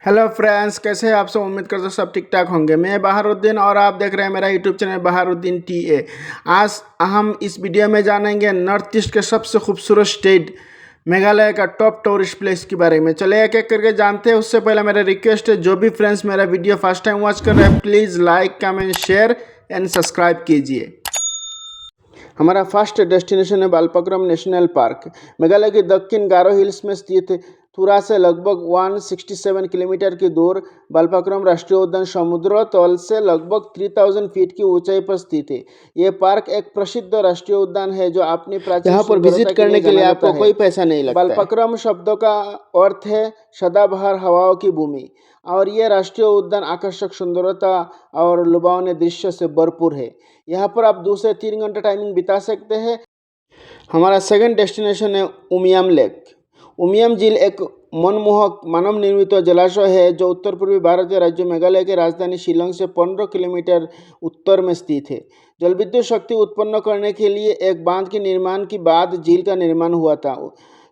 Hello friends, कैसे हैं आप सब। उम्मीद करता हूँ सब ठीक ठाक होंगे। मैं बहारुद्दीन और आप देख रहे हैं मेरा यूट्यूब चैनल बहारुद्दीन टीए। आज हम इस वीडियो में जानेंगे नॉर्थ ईस्ट के सबसे खूबसूरत स्टेट मेघालय का टॉप टूरिस्ट प्लेस के बारे में। चलिए एक एक करके जानते हैं। उससे पहले मेरा रिक्वेस्ट है, जो भी फ्रेंड्स मेरा वीडियो फर्स्ट टाइम वॉच कर रहे हैं, please like comment share and subscribe कीजिए। हमारा फर्स्ट डेस्टिनेशन है बालपक्रम नेशनल पार्क। मेघालय के दक्षिण गारो हिल्स में स्थित तुरा से लगभग 167 किलोमीटर की दूर बालपक्रम राष्ट्रीय उद्यान समुद्र तल से लगभग 3000 फीट की ऊंचाई पर स्थित है। ये पार्क एक प्रसिद्ध राष्ट्रीय उद्यान है जो अपनी प्राचीन यहाँ पर विजिट करने के लिए आपको कोई पैसा नहीं लगता है। बालपक्रम शब्दों का अर्थ है सदाबहार हवाओं की भूमि, और ये राष्ट्रीय उद्यान आकर्षक सुंदरता और लुभावने दृश्य से भरपूर है। यहाँ पर आप 2 से 3 घंटे टाइमिंग बिता सकते हैं। हमारा सेकंड डेस्टिनेशन है उमियम लेक। उमियम झील एक मनमोहक मानव निर्मित जलाशय है जो उत्तर पूर्वी भारतीय राज्य मेघालय की राजधानी शिलोंग से 15 किलोमीटर उत्तर में स्थित है। जलविद्युत शक्ति उत्पन्न करने के लिए एक बांध के निर्माण के बाद झील का निर्माण हुआ था।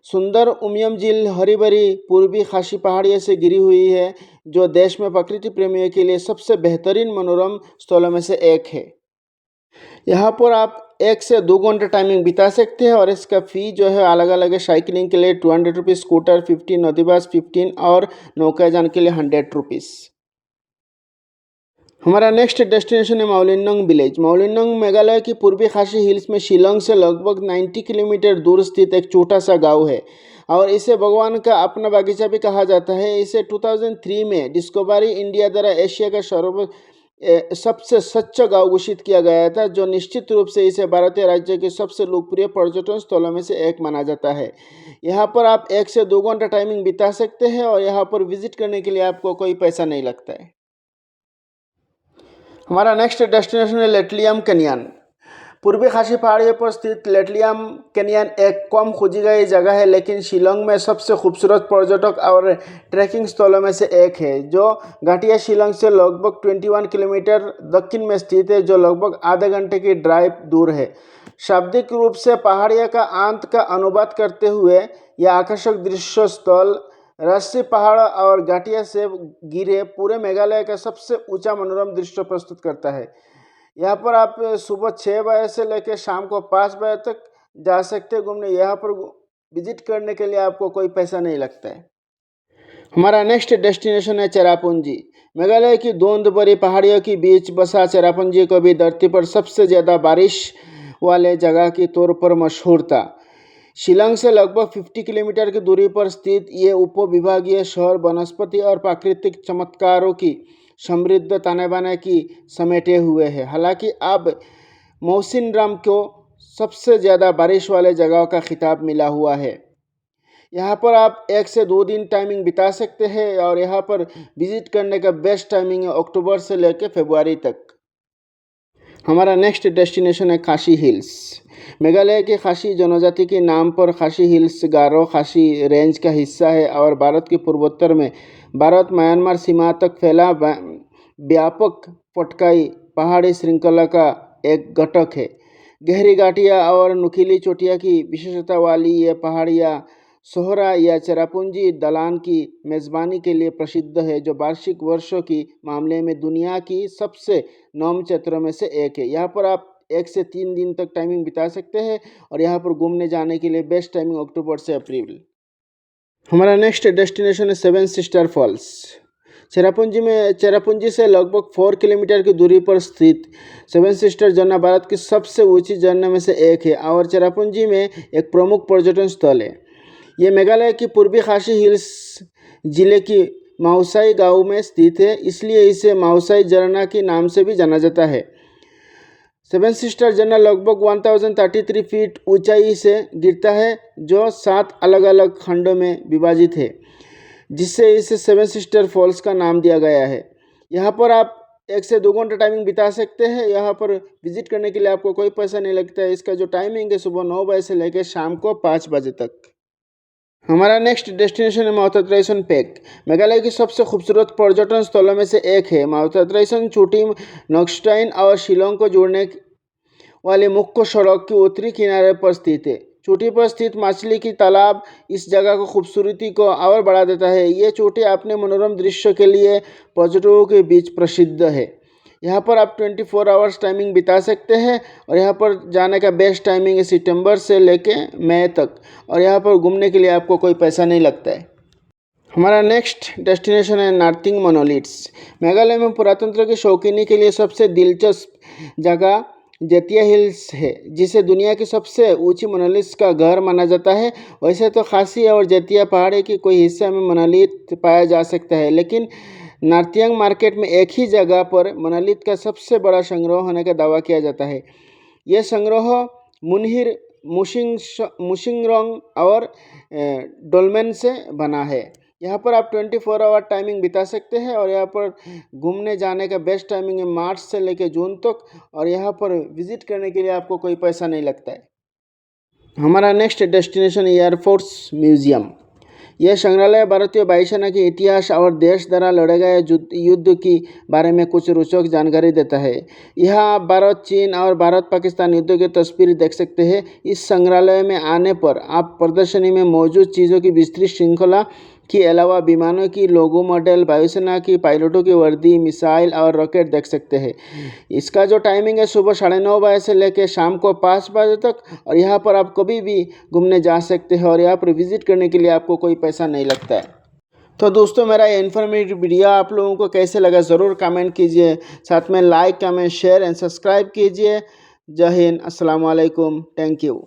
सुंदर उमियम झील हरी भरी पूर्वी खासी पहाड़ियों से घिरी हुई है, जो देश में प्रकृति प्रेमियों के लिए सबसे बेहतरीन मनोरम स्थलों में से एक है। यहाँ पर आप 1 से 2 घंटे टाइमिंग बिता सकते हैं और इसका फ़ी जो है अलग अलग है। साइकिलिंग के लिए 200 रुपीज़, स्कूटर 15, नदीबाज 15 और नौकायान के लिए 100 रुपीज़। हमारा नेक्स्ट डेस्टिनेशन है माउलिनंग विलेज। माउलिनंग मेघालय की पूर्वी खासी हिल्स में शिलोंग से लगभग 90 किलोमीटर दूर स्थित एक छोटा सा गांव है और इसे भगवान का अपना बागीचा भी कहा जाता है। इसे 2003 में डिस्कवरी इंडिया द्वारा एशिया का सबसे सच्चा गांव घोषित किया गया था, जो निश्चित रूप से इसे भारतीय राज्य के सबसे लोकप्रिय पर्यटन स्थलों में से एक माना जाता है। यहाँ पर आप 1 से 2 घंटा टाइमिंग बिता सकते हैं और यहाँ पर विजिट करने के लिए आपको कोई पैसा नहीं लगता है। हमारा नेक्स्ट डेस्टिनेशन है लेटलियम कैनियन। पूर्वी खासी पहाड़ियों पर स्थित लेटलियम कैनियन एक कम खोजी गई जगह है, लेकिन शिलोंग में सबसे खूबसूरत पर्यटक और ट्रैकिंग स्थलों में से एक है, जो घाटिया शिलोंग से लगभग 21 किलोमीटर दक्षिण में स्थित है, जो लगभग आधे घंटे की ड्राइव दूर है। शाब्दिक रूप से पहाड़ियों का अंत का अनुवाद करते हुए यह आकर्षक दृश्य स्थल रस्सी पहाड़ और घाटिया से घिरे पूरे मेघालय का सबसे ऊंचा मनोरम दृश्य प्रस्तुत करता है। यहाँ पर आप सुबह 6 बजे से लेकर शाम को 5 बजे तक जा सकते हैं घूमने। यहाँ पर विजिट करने के लिए आपको कोई पैसा नहीं लगता है। हमारा नेक्स्ट डेस्टिनेशन है चेरापूंजी। मेघालय की धुंध भरी पहाड़ियों के बीच बसा चेरापूंजी को भी धरती पर सबसे ज़्यादा बारिश वाले जगह के तौर पर मशहूर था। शिलोंग से लगभग 50 किलोमीटर की दूरी पर स्थित ये उपविभागीय शहर वनस्पति और प्राकृतिक चमत्कारों की समृद्ध ताने बाने की समेटे हुए है। हालांकि अब मौसिनराम को सबसे ज़्यादा बारिश वाले जगहों का खिताब मिला हुआ है। यहाँ पर आप 1 से 2 दिन टाइमिंग बिता सकते हैं और यहाँ पर विजिट करने का बेस्ट टाइमिंग है अक्टूबर से लेकर फरवरी तक। हमारा नेक्स्ट डेस्टिनेशन है खासी हिल्स। मेघालय के खासी जनजाति के नाम पर खासी हिल्स गारो खासी रेंज का हिस्सा है और भारत के पूर्वोत्तर में भारत म्यांमार सीमा तक फैला व्यापक पटकाई पहाड़ी श्रृंखला का एक घटक है। गहरी घाटियाँ और नुकीली चोटियाँ की विशेषता वाली ये पहाड़ियाँ सोहरा या चेरापूंजी ढलान की मेज़बानी के लिए प्रसिद्ध है, जो वार्षिक वर्षों की मामले में दुनिया की सबसे नम क्षेत्रों में से एक है। यहाँ पर आप 1 से 3 दिन तक टाइमिंग बिता सकते हैं और यहाँ पर घूमने जाने के लिए बेस्ट टाइमिंग अक्टूबर से अप्रैल। हमारा नेक्स्ट डेस्टिनेशन है 7 सिस्टर फॉल्स। चेरापूंजी से लगभग 4 किलोमीटर की दूरी पर स्थित 7 सिस्टर झरना भारत की सबसे ऊंची झरने में से एक है और चेरापूंजी में एक प्रमुख पर्यटन स्थल है। ये मेघालय की पूर्वी खासी हिल्स जिले की माउसाई गांव में स्थित है, इसलिए इसे माउसाई झरना के नाम से भी जाना जाता है। 7 सिस्टर झरना लगभग 1033 फीट ऊंचाई से गिरता है, जो 7 अलग अलग खंडों में विभाजित है, जिससे इसे 7 सिस्टर फॉल्स का नाम दिया गया है। यहाँ पर आप 1 से 2 घंटे टाइमिंग बिता सकते हैं। यहाँ पर विजिट करने के लिए आपको कोई पैसा नहीं लगता है। इसका जो टाइमिंग है सुबह 9 बजे से लेकर शाम को 5 बजे तक। हमारा नेक्स्ट डेस्टिनेशन है माउंट ट्राइसन पेक। मेघालय की सबसे खूबसूरत पर्यटन स्थलों में से एक है। माउंट ट्राइसन चोटी नॉक्सटाइन और शिलोंग को जोड़ने वाली मुख्य सड़क के उत्तरी किनारे पर स्थित है। चोटी पर स्थित मछली की तालाब इस जगह को खूबसूरती को और बढ़ा देता है। ये चोटी अपने मनोरम दृश्य के लिए पर्यटकों के बीच प्रसिद्ध है। यहाँ पर आप 24 आवर्स टाइमिंग बिता सकते हैं और यहाँ पर जाने का बेस्ट टाइमिंग है सितंबर से लेके मई तक, और यहाँ पर घूमने के लिए आपको कोई पैसा नहीं लगता है। हमारा नेक्स्ट डेस्टिनेशन है नार्थिंग मोनोलिथ्स। मेघालय में पुरातत्व की शौकीनी के लिए सबसे दिलचस्प जगह जतिया हिल्स है, जिसे दुनिया की सबसे ऊंची मोनोलिथ्स का घर माना जाता है। वैसे तो खासी और जतिया पहाड़ी के कोई हिस्से में मोनोलिथ पाया जा सकता है, लेकिन नार्थिंग मार्केट में एक ही जगह पर मोनोलिथ का सबसे बड़ा संग्रह होने का दावा किया जाता है। यह संग्रह मुनहिर मुशिंगरोंग और डोलमेन से बना है। यहाँ पर आप 24 आवर टाइमिंग बिता सकते हैं और यहाँ पर घूमने जाने का बेस्ट टाइमिंग है मार्च से लेकर जून तक, और यहाँ पर विजिट करने के लिए आपको कोई पैसा नहीं लगता है। हमारा नेक्स्ट डेस्टिनेशन है एयरफोर्स म्यूजियम। यह संग्रहालय भारतीय वायुसेना के इतिहास और देश द्वारा लड़े गए युद्ध के बारे में कुछ रोचक जानकारी देता है। यहाँ आप भारत, चीन और भारत पाकिस्तान युद्ध की तस्वीर देख सकते हैं। इस संग्रहालय में आने पर आप प्रदर्शनी में मौजूद चीज़ों की विस्तृत श्रृंखला के अलावा विमानों की लोगो मॉडल, वायुसेना की पायलटों की वर्दी, मिसाइल और रॉकेट देख सकते हैं। इसका जो टाइमिंग है सुबह 9:30 बजे से लेकर शाम को 5 बजे तक, और यहाँ पर आप कभी भी घूमने जा सकते हैं और यहाँ पर विजिट करने के लिए आपको कोई पैसा नहीं लगता है। तो दोस्तों, मेरा ये इन्फॉर्मेटिव वीडियो आप लोगों को कैसे लगा ज़रूर कमेंट कीजिए, साथ में like, comment, share and subscribe कीजिए। जय हिंद, अस्सलाम वालेकुम, थैंक यू।